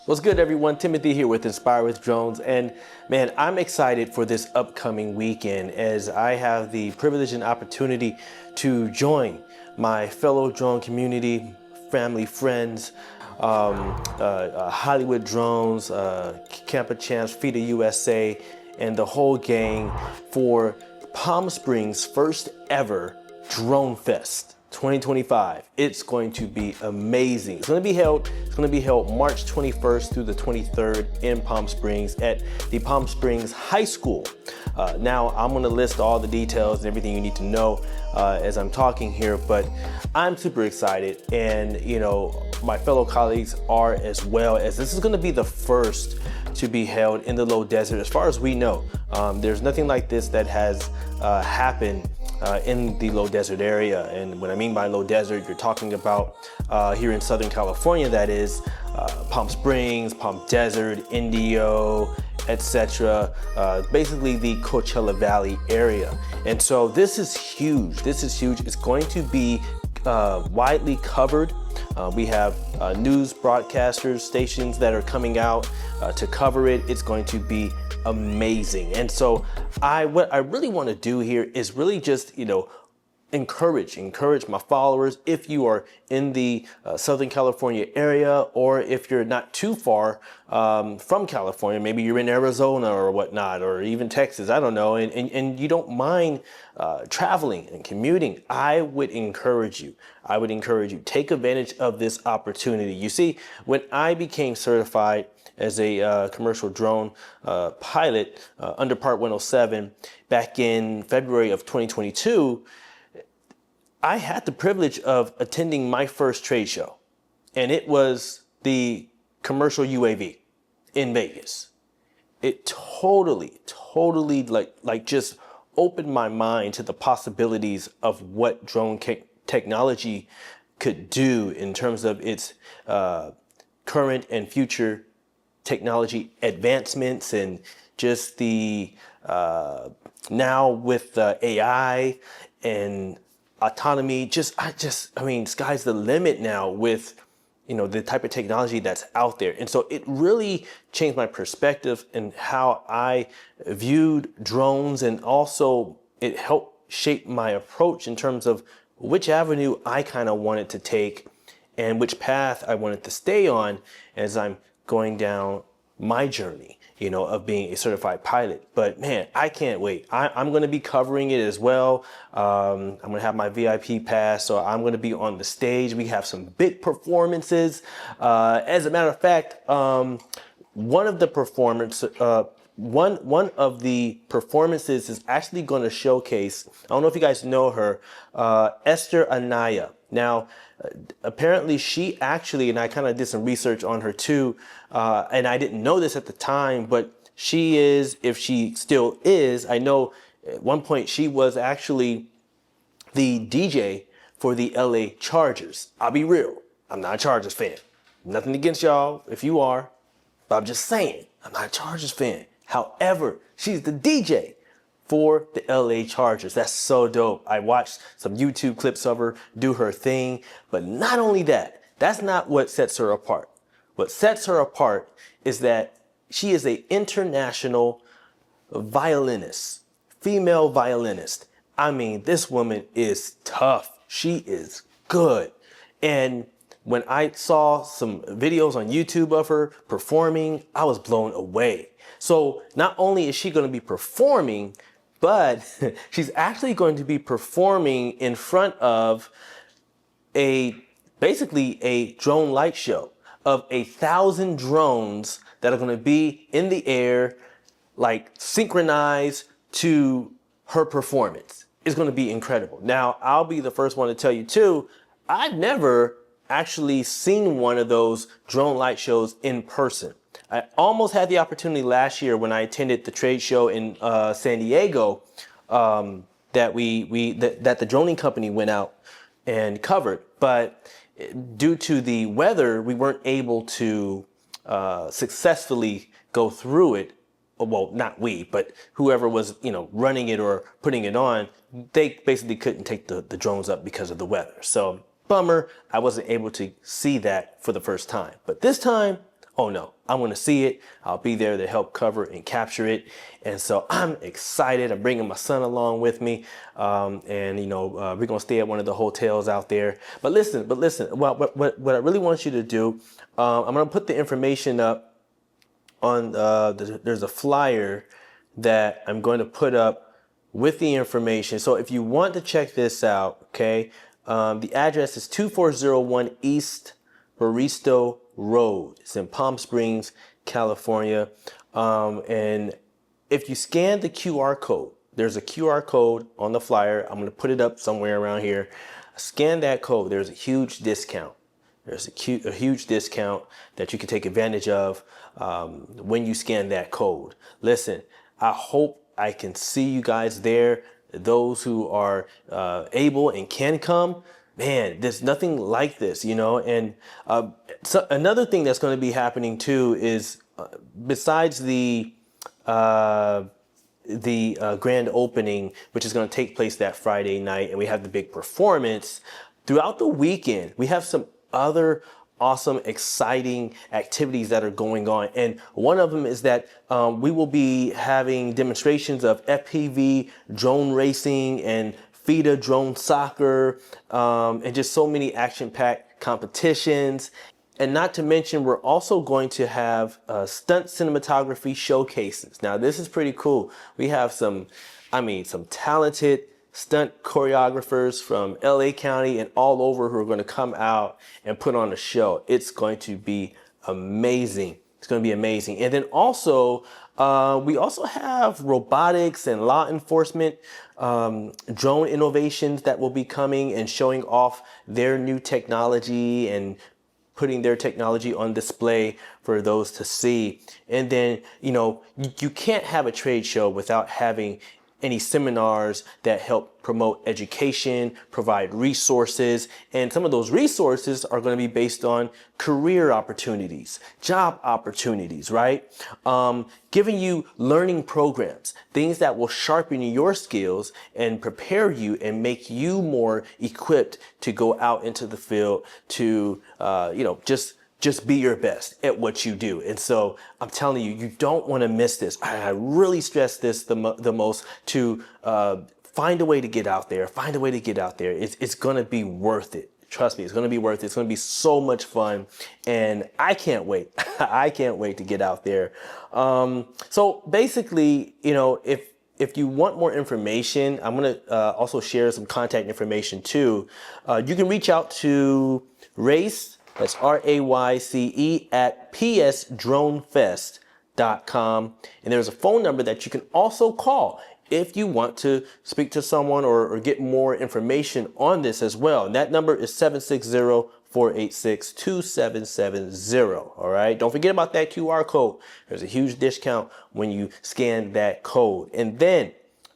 What's good, everyone? Timothy here with Inspire with Drones, and man, I'm excited for this upcoming weekend as I have the privilege and opportunity to join my fellow drone community, family, friends, Hollywood Drones, Camper Champs, FIDA USA, and the whole gang for Palm Springs' first ever Drone Fest 2025. It's going to be amazing. It's going to be held March 21st through the 23rd in Palm Springs at the Palm Springs High School. Now I'm going to list all the details and everything you need to know as I'm talking here, but I'm super excited, and you know, my fellow colleagues are as well, as this is going to be the first to be held in the low desert as far as we know. There's nothing like this that has happened in the low desert area. And what I mean by low desert, you're talking about here in Southern California, that is Palm Springs, Palm Desert, Indio, etc. Basically the Coachella Valley area. And so this is huge. This is huge. It's going to be widely covered. We have news broadcasters, stations that are coming out to cover it. It's going to be amazing. And so what I really want to do here is really just, you know, encourage my followers. If you are in the Southern California area, or if you're not too far from California, maybe you're in Arizona or whatnot, or even Texas, I don't know, and you don't mind traveling and commuting, I would encourage you, take advantage of this opportunity. You see, when I became certified as a commercial drone pilot under Part 107 back in February of 2022, I had the privilege of attending my first trade show, and it was the commercial UAV in Vegas. It totally like just opened my mind to the possibilities of what drone technology could do in terms of its current and future technology advancements, and just the now with AI and autonomy, I mean, sky's the limit now with, you know, the type of technology that's out there. And so it really changed my perspective and how I viewed drones, and also it helped shape my approach in terms of which avenue I kind of wanted to take and which path I wanted to stay on as I'm going down my journey, you know, of being a certified pilot. But man, I can't wait. I'm going to be covering it as well. I'm going to have my VIP pass, so I'm going to be on the stage. We have some big performances. As a matter of fact, one of the performances is actually going to showcase, I don't know if you guys know her, Esther Anaya. Now, apparently she actually, and I kind of did some research on her too, and I didn't know this at the time, but she is, if she still is, I know at one point she was actually the DJ for the LA Chargers. I'll be real, I'm not a Chargers fan. Nothing against y'all if you are, but I'm just saying, I'm not a Chargers fan. However, she's the DJ for the LA Chargers. That's so dope. I watched some YouTube clips of her do her thing, but not only that, that's not what sets her apart. What sets her apart is that she is an international violinist, female violinist. I mean, this woman is tough. She is good. And when I saw some videos on YouTube of her performing, I was blown away. So not only is she going to be performing, but she's actually going to be performing in front of basically a drone light show of 1,000 drones that are going to be in the air, like synchronized to her performance. It's going to be incredible. Now, I'll be the first one to tell you too, I've never actually seen one of those drone light shows in person. I almost had the opportunity last year when I attended the trade show in San Diego that the droning company went out and covered, but due to the weather, we weren't able to successfully go through it. Well, not we, but whoever was, you know, running it or putting it on, they basically couldn't take the drones up because of the weather. So bummer, I wasn't able to see that for the first time. But this time, oh no, I'm going to see it. I'll be there to help cover and capture it. And so I'm excited. I'm bringing my son along with me. And, you know, we're going to stay at one of the hotels out there. But listen, well, what I really want you to do, I'm going to put the information up on, there's a flyer that I'm going to put up with the information. So if you want to check this out, okay, the address is 2401 East Baristo Rd. It's in Palm Springs, California. And if you scan the QR code, there's a QR code on the flyer. I'm going to put it up somewhere around here. Scan that code. There's a huge discount. There's a huge discount that you can take advantage of when you scan that code. Listen, I hope I can see you guys there. Those who are able and can come, man, there's nothing like this, you know. And so another thing that's going to be happening too is besides the grand opening, which is going to take place that Friday night, and we have the big performance, throughout the weekend, we have some other awesome, exciting activities that are going on. And one of them is that we will be having demonstrations of FPV drone racing and FIDA drone soccer, and just so many action-packed competitions. And not to mention, we're also going to have stunt cinematography showcases. Now, this is pretty cool. We have some talented stunt choreographers from LA County and all over who are going to come out and put on a show. It's going to be amazing. It's going to be amazing. And then also, we also have robotics and law enforcement drone innovations that will be coming and showing off their new technology and putting their technology on display for those to see. And then, you know, you can't have a trade show without having any seminars that help promote education, provide resources, and some of those resources are going to be based on career opportunities, job opportunities, right? Giving you learning programs, things that will sharpen your skills and prepare you and make you more equipped to go out into the field to, just be your best at what you do. And so I'm telling you, you don't want to miss this. I really stress this the most to find a way to get out there. Find a way to get out there. It's going to be worth it. Trust me, it's going to be worth it. It's going to be so much fun. And I can't wait. I can't wait to get out there. So basically, you know, if you want more information, I'm going to also share some contact information too. You can reach out to Race. That's RAYCE at psdronefest.com. And there's a phone number that you can also call if you want to speak to someone or get more information on this as well. And that number is 760-486-2770. All right. Don't forget about that QR code. There's a huge discount when you scan that code. And then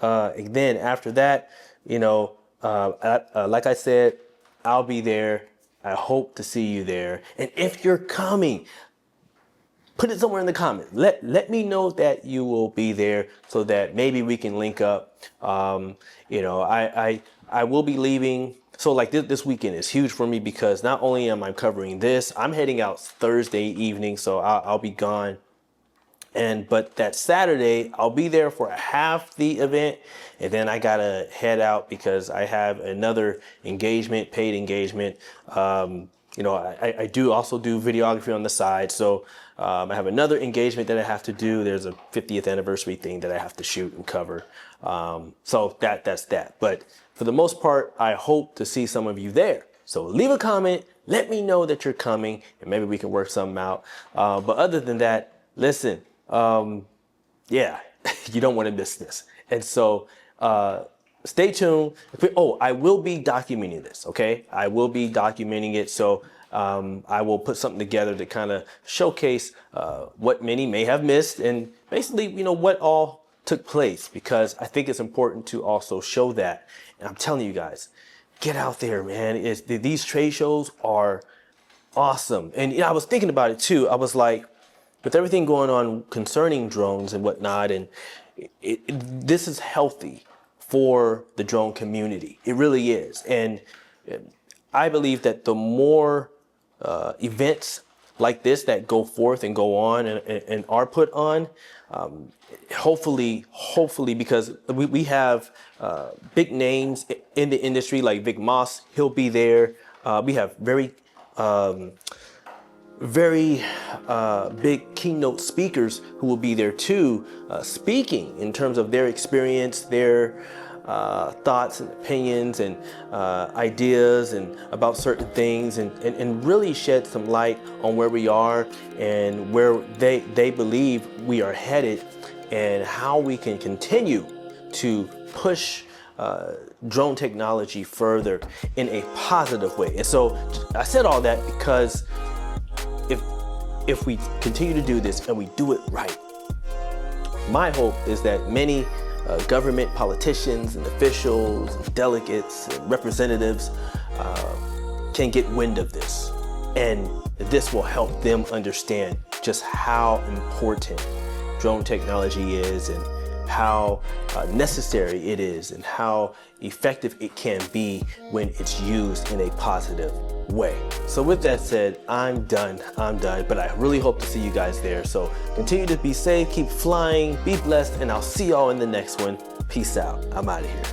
after that, you know, like I said, I'll be there. I hope to see you there. And if you're coming, put it somewhere in the comments. Let me know that you will be there so that maybe we can link up. I will be leaving. So like this weekend is huge for me because not only am I covering this, I'm heading out Thursday evening, so I'll be gone. But that Saturday, I'll be there for half the event, and then I gotta head out because I have another engagement, paid engagement. I do also do videography on the side, so I have another engagement that I have to do. There's a 50th anniversary thing that I have to shoot and cover. So that's that. But for the most part, I hope to see some of you there. So leave a comment, let me know that you're coming, and maybe we can work something out. But other than that, listen. You don't want to miss this. And so, stay tuned. I will be documenting this. Okay. I will be documenting it. So, I will put something together to kind of showcase, what many may have missed and basically, you know, what all took place, because I think it's important to also show that. And I'm telling you guys, get out there, man. These trade shows are awesome. And I was thinking about it too. I was like, with everything going on concerning drones and whatnot, and this is healthy for the drone community. It really is. And I believe that the more events like this that go forth and go on and are put on. Hopefully, because we have big names in the industry like Vic Moss, he'll be there. We have very big keynote speakers who will be there too, speaking in terms of their experience, their thoughts and opinions and ideas and about certain things, and really shed some light on where we are and where they believe we are headed, and how we can continue to push drone technology further in a positive way. And so I said all that because if we continue to do this and we do it right, my hope is that many government politicians and officials and delegates and representatives can get wind of this, and this will help them understand just how important drone technology is, and how necessary it is, and how effective it can be when it's used in a positive way. So with that said, I'm done, but I really hope to see you guys there. So continue to be safe, keep flying, be blessed, and I'll see y'all in the next one. Peace out. I'm out of here.